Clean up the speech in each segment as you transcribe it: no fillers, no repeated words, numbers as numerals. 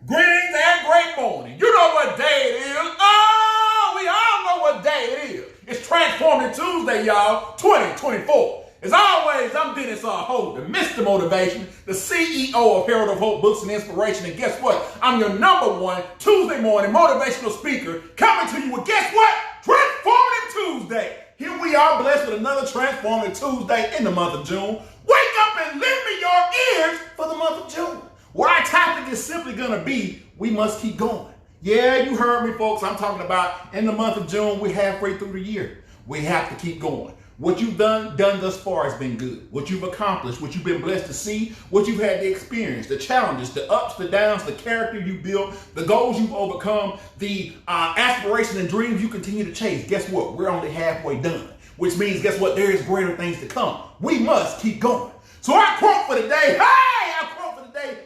Greetings and great morning. You know what day it is. Oh, we all know what day it is. It's Transformative Tuesday, y'all, 2024. As always, I'm Dennis R. Holden, Mr. Motivation, the CEO of Herald of Hope Books and Inspiration. And guess what? I'm your number one Tuesday morning motivational speaker coming to you with, guess what? Transformative Tuesday. Here we are, blessed with another Transformative Tuesday in the month of June. Wake up and lend me your ears for the month of June. Where our topic is simply going to be, we must keep going. Yeah, you heard me, folks. I'm talking about in the month of June, we're halfway through the year. We have to keep going. What you've done thus far has been good. What you've accomplished, what you've been blessed to see, what you've had to experience, the challenges, the ups, the downs, the character you built, the goals you've overcome, the aspirations and dreams you continue to chase. Guess what? We're only halfway done, which means, guess what? There is greater things to come. We must keep going. So our quote for the day,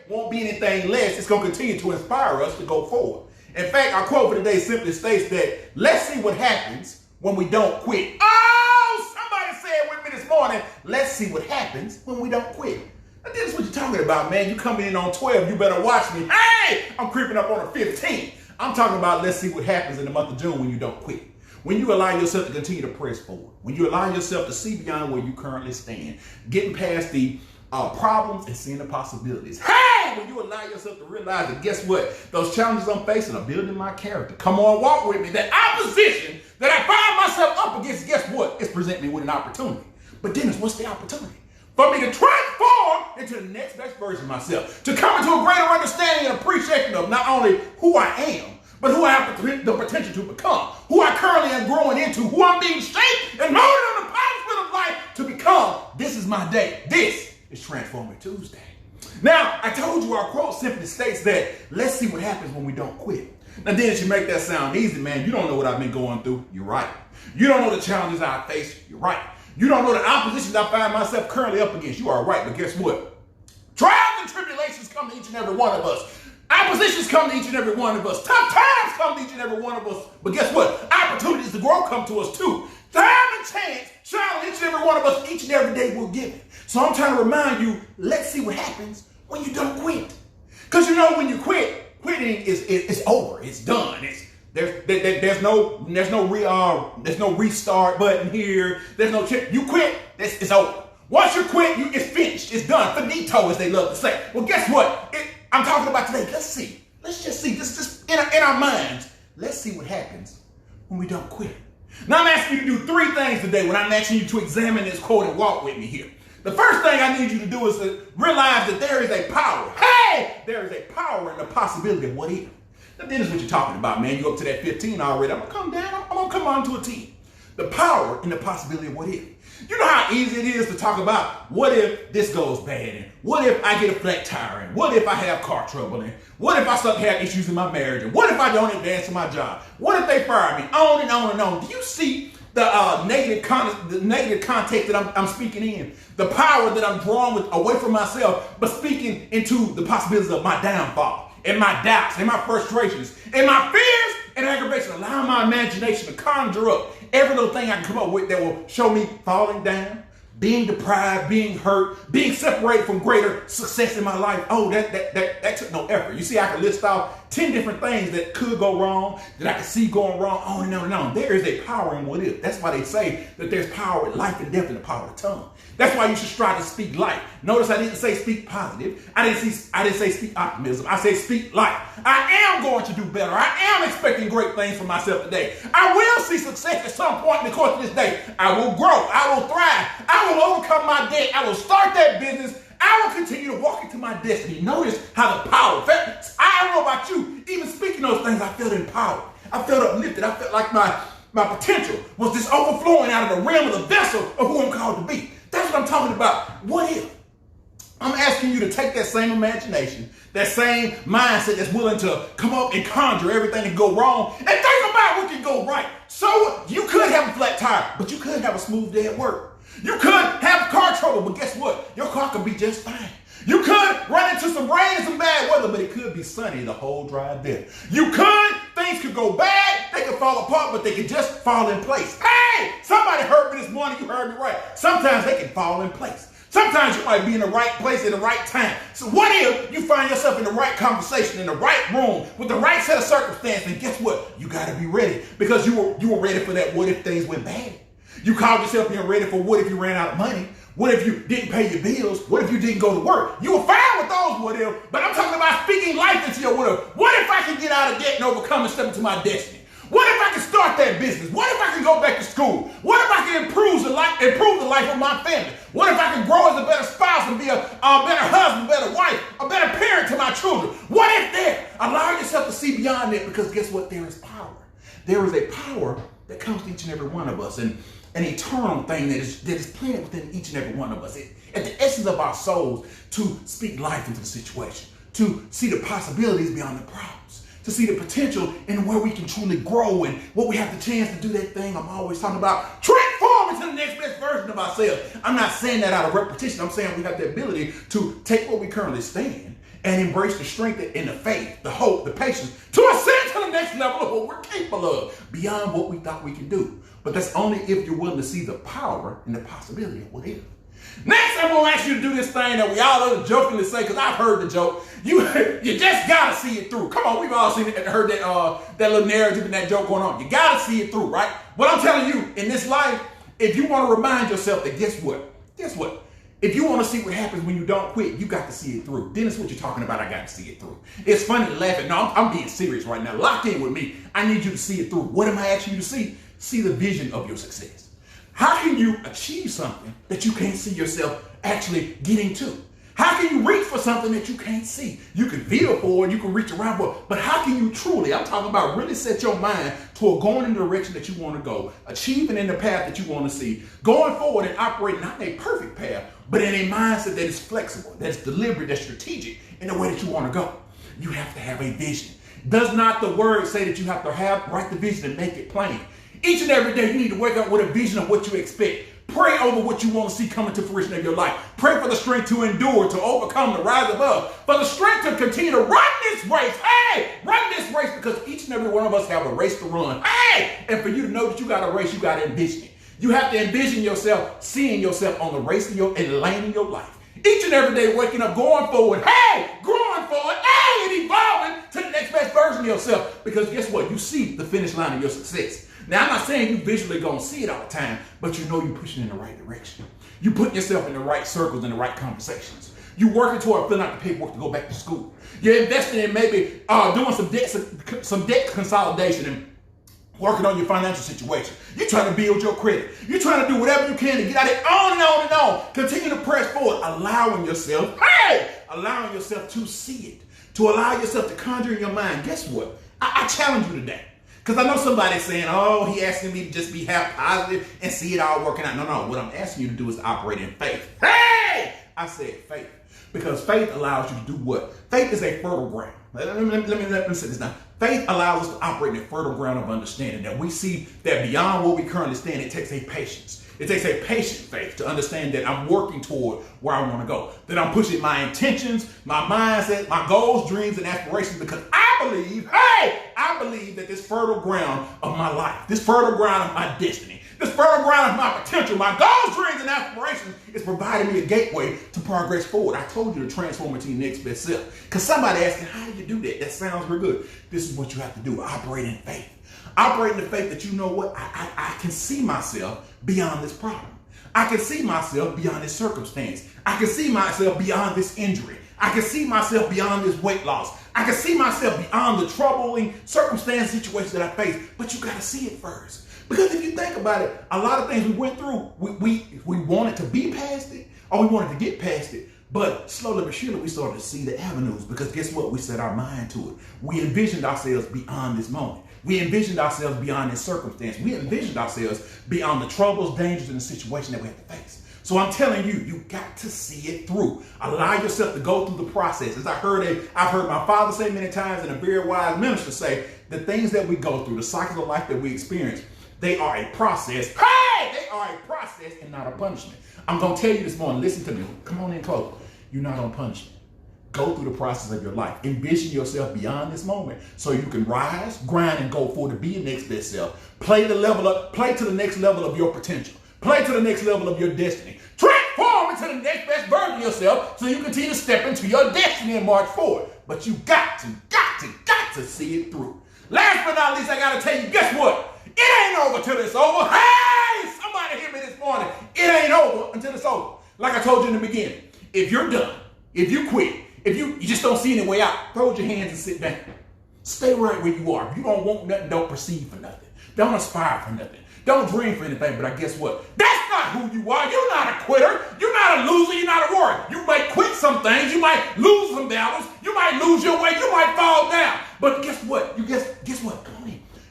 won't be anything less. It's going to continue to inspire us to go forward. In fact, our quote for the day simply states that, let's see what happens when we don't quit. Oh, somebody said with me this morning, let's see what happens when we don't quit. Now, this is what you're talking about, man. You coming in on 12, you better watch me. Hey, I'm creeping up on a 15. I'm talking about let's see what happens in the month of June when you don't quit. When you allow yourself to continue to press forward. When you allow yourself to see beyond where you currently stand. Getting past the problems and seeing the possibilities. Hey, when you allow yourself to realize that, guess what? Those challenges I'm facing are building my character. Come on, walk with me. That opposition that I find myself up against, guess what? It's presenting me with an opportunity. But Dennis, what's the opportunity? For me to transform into the next best version of myself. To come into a greater understanding and appreciation of not only who I am, but who I have the potential to become. Who I currently am growing into. Who I'm being shaped and molded on the potter's wheel of life to become. This is my day. This is Transformative Tuesday. Now, I told you our quote simply states that let's see what happens when we don't quit. Now, Dennis, you make that sound easy, man. You don't know what I've been going through. You're right. You don't know the challenges I face. You're right. You don't know the oppositions I find myself currently up against. You are right. But guess what? Trials and tribulations come to each and every one of us. Oppositions come to each and every one of us. Tough times come to each and every one of us. But guess what? Opportunities to grow come to us too. Time and chance shine on each and every one of us each and every day we're given. So I'm trying to remind you, let's see what happens when you don't quit. Because you know when you quit, quitting is over. It's done. There's no restart button here. There's no check. You quit, it's over. Once you quit, it's finished. It's done. Finito, as they love to say. Well, guess what? I'm talking about today. Let's see. Let's just see. This is in our minds. Let's see what happens when we don't quit. Now I'm asking you to do three things today when I'm asking you to examine this quote and walk with me here. The first thing I need you to do is to realize that there is a power. Hey! There is a power in the possibility of what if. Now, this is what you're talking about, man. You're up to that 15 already. I'm going to come down. I'm going to come on to a 10. The power in the possibility of what if. You know how easy it is to talk about what if this goes bad, and what if I get a flat tire, and what if I have car trouble, and what if I start to have issues in my marriage, and what if I don't advance in my job? What if they fire me? On and on and on. Do you see the negative context that I'm speaking in? The power that I'm drawing away from myself, but speaking into the possibilities of my downfall, and my doubts, and my frustrations, and my fears and aggravation. Allow my imagination to conjure up every little thing I can come up with that will show me falling down, being deprived, being hurt, being separated from greater success in my life. Oh, that took no effort. You see, I can list off 10 different things that could go wrong, that I can see going wrong, on and on and on. There is a power in what if. That's why they say that there's power in life and death in the power of the tongue. That's why you should strive to speak life. Notice I didn't say speak positive. I didn't say speak optimism. I say speak life. I am going to do better. I am expecting great things for myself today. I will see success at some point in the course of this day. I will grow. I will thrive. I will overcome my debt. I will start that business. I will continue to walk into my destiny. Notice how the power. I don't know about you. Even speaking those things, I felt empowered. I felt uplifted. I felt like my potential was just overflowing out of the realm of the vessel of who I'm called to be. That's what I'm talking about. What if? I'm asking you to take that same imagination, that same mindset that's willing to come up and conjure everything that go wrong, and think about what can go right. So you could have a flat tire, but you could have a smooth day at work. You could have car trouble, but guess what? Your car could be just fine. You could run into some rain and some bad weather, but it could be sunny the whole drive there. Things could go bad, they could fall apart, but they could just fall in place. Hey, somebody heard me this morning, you heard me right. Sometimes they can fall in place. Sometimes you might be in the right place at the right time. So what if you find yourself in the right conversation, in the right room, with the right set of circumstances, and guess what? You got to be ready because you were ready for that what if things went bad. You called yourself being ready for what if you ran out of money? What if you didn't pay your bills? What if you didn't go to work? You were fine with those what if, but I'm talking about speaking life into your what if. What if I can get out of debt and overcome and step into my destiny? What if I can start that business? What if I can go back to school? What if I can improve the life of my family? What if I can grow as a better spouse and be a better husband, a better wife, a better parent to my children? What if there? Allow yourself to see beyond that because guess what? There is power. There is a power that comes to each and every one of us, and an eternal thing that is planted within each and every one of us. At the essence of our souls, to speak life into the situation, to see the possibilities beyond the problems, to see the potential in where we can truly grow and what we have the chance to do that thing I'm always talking about, transform into the next best version of ourselves. I'm not saying that out of repetition. I'm saying we have the ability to take where we currently stand and embrace the strength and the faith, the hope, the patience to ascend to the next level of what we're capable of, beyond what we thought we could do. But that's only if you're willing to see the power and the possibility of what is. Next, I'm going to ask you to do this thing that we all love to jokingly say, because I've heard the joke. You just got to see it through. Come on, we've all seen it and heard that little narrative and that joke going on. You got to see it through, right? What I'm telling you, in this life, if you want to remind yourself that guess what? If you want to see what happens when you don't quit, you got to see it through. Then it's what you're talking about. I got to see it through. It's funny to laugh at. No, I'm being serious right now. Lock in with me. I need you to see it through. What am I asking you to see? See the vision of your success. How can you achieve something that you can't see yourself actually getting to? How can you reach for something that you can't see? You can feel for it, you can reach around for it, but how can you truly, I'm talking about really set your mind toward going in the direction that you want to go, achieving in the path that you want to see, going forward and operating not in a perfect path, but in a mindset that is flexible, that's deliberate, that's strategic in the way that you want to go. You have to have a vision. Does not the word say that you have to write the vision and make it plain? Each and every day you need to wake up with a vision of what you expect. Pray over what you want to see coming to fruition of your life. Pray for the strength to endure, to overcome, to rise above. For the strength to continue to run this race. Hey, run this race because each and every one of us have a race to run. Hey, and for you to know that you got a race, you got to envision it. You have to envision yourself, seeing yourself on the race in and lane in your life. Each and every day waking up, going forward. Hey, growing forward. Hey, and evolving to the next best version of yourself. Because guess what? You see the finish line of your success. Now, I'm not saying you visually going to see it all the time, but you know you're pushing in the right direction. You putting yourself in the right circles and the right conversations. You working toward filling out the paperwork to go back to school. You're investing in maybe doing some debt consolidation and working on your financial situation. You're trying to build your credit. You're trying to do whatever you can to get out of it, on and on and on. Continue to press forward, allowing yourself to see it, to allow yourself to conjure in your mind. Guess what? I challenge you today. Because I know somebody's saying, oh, he asking me to just be positive and see it all working out. No. What I'm asking you to do is operate in faith. Hey! I said faith. Because faith allows you to do what? Faith is a fertile ground. Let me say this now. Faith allows us to operate in a fertile ground of understanding that we see that beyond where we currently stand, it takes a patience. It takes a patient faith to understand that I'm working toward where I want to go. That I'm pushing my intentions, my mindset, my goals, dreams, and aspirations because I believe that this fertile ground of my life, this fertile ground of my destiny, this fertile ground of my potential, my goals, dreams, and aspirations is providing me a gateway to progress forward. I told you to transform into your next best self. Because somebody asked me, how do you do that? That sounds real good. This is what you have to do. Operate in faith. Operate in the faith that you know what? I can see myself beyond this problem. I can see myself beyond this circumstance. I can see myself beyond this injury. I can see myself beyond this weight loss. I can see myself beyond the troubling circumstance situations that I face. But you got to see it first. Because if you think about it, a lot of things we went through, we wanted to be past it or we wanted to get past it. But slowly but surely, we started to see the avenues because guess what? We set our mind to it. We envisioned ourselves beyond this moment. We envisioned ourselves beyond this circumstance. We envisioned ourselves beyond the troubles, dangers, and the situation that we have to face. So I'm telling you, you got to see it through. Allow yourself to go through the process. As I've heard my father say many times and a very wise minister say, the things that we go through, the cycles of life that we experience, they are a process. Hey! They are a process and not a punishment. I'm going to tell you this morning, listen to me. Come on in close. You're not on punishment. Go through the process of your life. Envision yourself beyond this moment so you can rise, grind, and go forward to be your next best self. Play to the next level of your potential. Play to the next level of your destiny. Transform into the the next best version of yourself so you continue to step into your destiny and march forward. But you got to see it through. Last but not least, I got to tell you, guess what? It ain't over till it's over. Hey, somebody hear me this morning. It ain't over until it's over. Like I told you in the beginning, if you're done, if you quit, if you just don't see any way out, throw your hands and sit down. Stay right where you are. If you don't want nothing, don't perceive for nothing. Don't aspire for nothing. Don't dream for anything. But I guess what? That's not who you are. You're not a quitter. You're not a loser. You're not a warrior. You might quit some things. You might lose some battles. You might lose your way. You might fall down. But guess what? Guess what?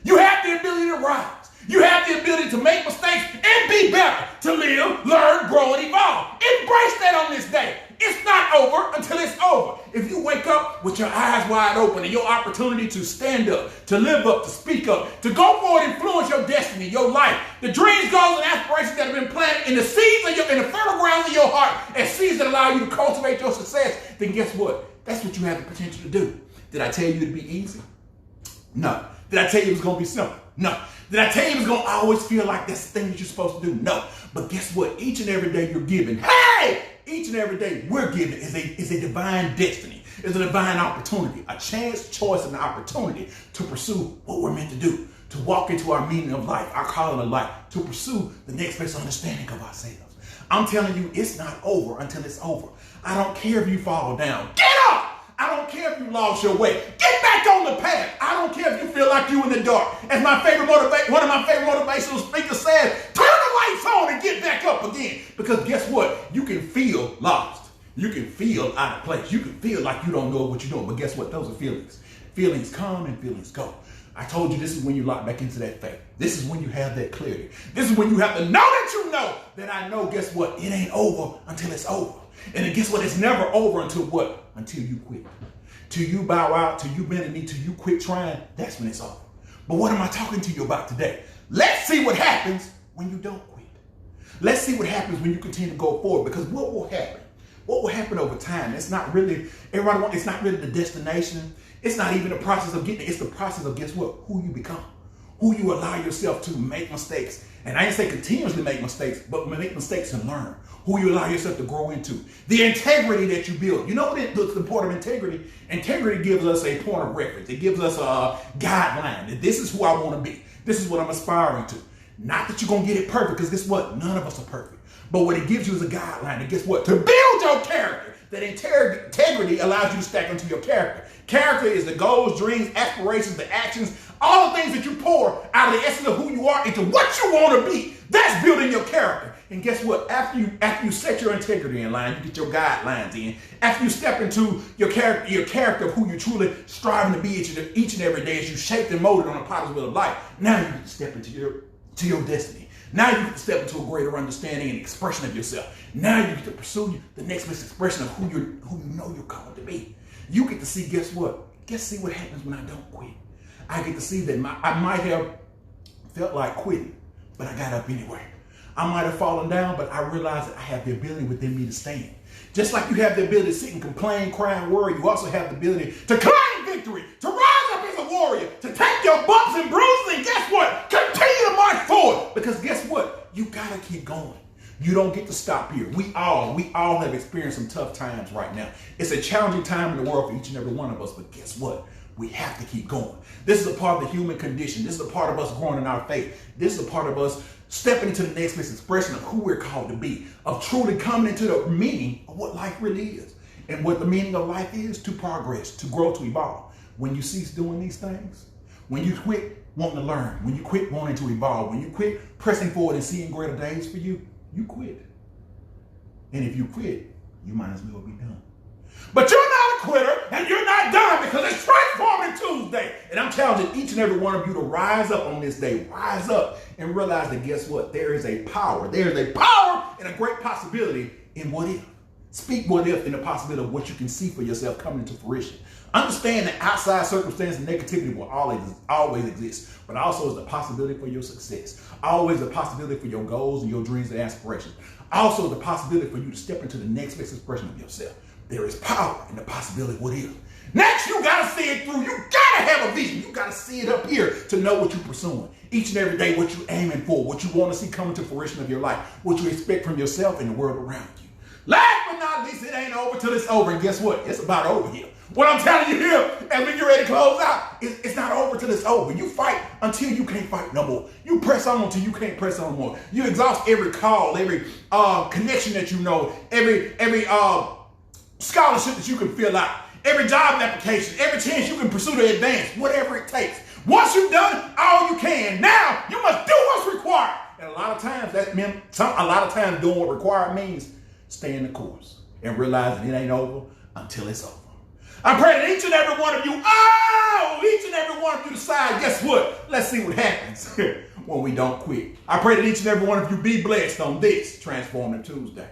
You have the ability to rise. You have the ability to make mistakes and be better, to live, learn, grow, and evolve. Embrace that on this day. It's not over until it's over. If you wake up with your eyes wide open and your opportunity to stand up, to live up, to speak up, to go forward and influence your destiny, your life, the dreams, goals, and aspirations that have been planted in the seeds of in the fertile grounds of your heart, as seeds that allow you to cultivate your success, then guess what? That's what you have the potential to do. Did I tell you it'd be easy? No. Did I tell you it was going to be simple? No. Did I tell you it was going to always feel like that's the thing that you're supposed to do? No. But guess what? Each and every day you're given. Hey! Each and every day we're given is a divine destiny. It's a divine opportunity, a chance, choice, and an opportunity to pursue what we're meant to do, to walk into our meaning of life, our calling of life, to pursue the next best understanding of ourselves. I'm telling you, it's not over until it's over. I don't care if you fall down. Get up! I don't care if you lost your way. Get back on the path. I don't care if you feel like you in the dark. As one of my favorite motivational speakers says, turn the lights on and get back up again. Because guess what? You can feel lost. You can feel out of place. You can feel like you don't know what you're doing. But guess what? Those are feelings. Feelings come and feelings go. I told you this is when you lock back into that faith. This is when you have that clarity. This is when you have to know that you know that I know, guess what? It ain't over until it's over. And then guess what? It's never over until what? Until you quit. Till you bow out, till you bend the knee, till you quit trying, that's when it's over. But what am I talking to you about today? Let's see what happens when you don't quit. Let's see what happens when you continue to go forward. Because what will happen? What will happen over time? It's not really, it's not really the destination. It's not even the process of getting it. It's the process of, guess what? Who you become. Who you allow yourself to make mistakes. And I didn't say continuously make mistakes, but make mistakes and learn. Who you allow yourself to grow into. The integrity that you build. You know what the point of integrity? Integrity gives us a point of reference. It gives us a guideline. That this is who I want to be. This is what I'm aspiring to. Not that you're going to get it perfect, because guess what? None of us are perfect. But what it gives you is a guideline. And guess what? To build your character. That integrity allows you to stack into your character. Character is the goals, dreams, aspirations, the actions, all the things that you pour out of the essence of who you are into what you want to be. That's building your character. And guess what? After you set your integrity in line, you get your guidelines in. After you step into your character of who you're truly striving to be each and every day as you shaped and molded on a potter's wheel of life, now you get to step into your destiny. Now you get to step into a greater understanding and expression of yourself. Now you get to pursue the next best expression of who you know you're called to be. You get to see, guess what? See what happens when I don't quit. I get to see that I might have felt like quitting, but I got up anyway. I might have fallen down, but I realized that I have the ability within me to stand. Just like you have the ability to sit and complain, cry, and worry, you also have the ability to claim victory, to rise up as a warrior, to take your bumps and bruises, and guess what? Continue to march forward. Because guess what? You gotta keep going. You don't get to stop here. We all have experienced some tough times right now. It's a challenging time in the world for each and every one of us, but guess what? We have to keep going. This is a part of the human condition. This is a part of us growing in our faith. This is a part of us stepping into the next best expression of who we're called to be, of truly coming into the meaning of what life really is. And what the meaning of life is: to progress, to grow, to evolve. When you cease doing these things, when you quit wanting to learn, when you quit wanting to evolve, when you quit pressing forward and seeing greater days for you, you quit. And if you quit, you might as well be done. But you're not a quitter, and you're not done, because it's Transforming Tuesday. And I'm challenging each and every one of you to rise up on this day. Rise up and realize that, guess what? There is a power. There is a power and a great possibility in what if. Speak what if in the possibility of what you can see for yourself coming into fruition. Understand that outside circumstance and negativity will always exist, but also is the possibility for your success. Always the possibility for your goals and your dreams and aspirations. Also the possibility for you to step into the next best expression of yourself. There is power in the possibility of what if. Next, you got to see it through. You got to have a vision. You got to see it up here to know what you're pursuing. Each and every day, what you're aiming for, what you want to see coming to fruition of your life, what you expect from yourself and the world around you. Last but not least, it ain't over till it's over. And guess what? It's about over here. What I'm telling you here, as we get ready to close out, it's not over till it's over. You fight until you can't fight no more. You press on until you can't press on no more. You exhaust every call, every connection that you know, every scholarship that you can fill out, every job application, every chance you can pursue to advance, whatever it takes. Once you've done all you can, now you must do what's required. And a lot of times doing what required means stay in the course and realizing it ain't over until it's over. I pray that each and every one of you, each and every one of you decide, guess what? Let's see what happens when we don't quit. I pray that each and every one of you be blessed on this Transformative Tuesday.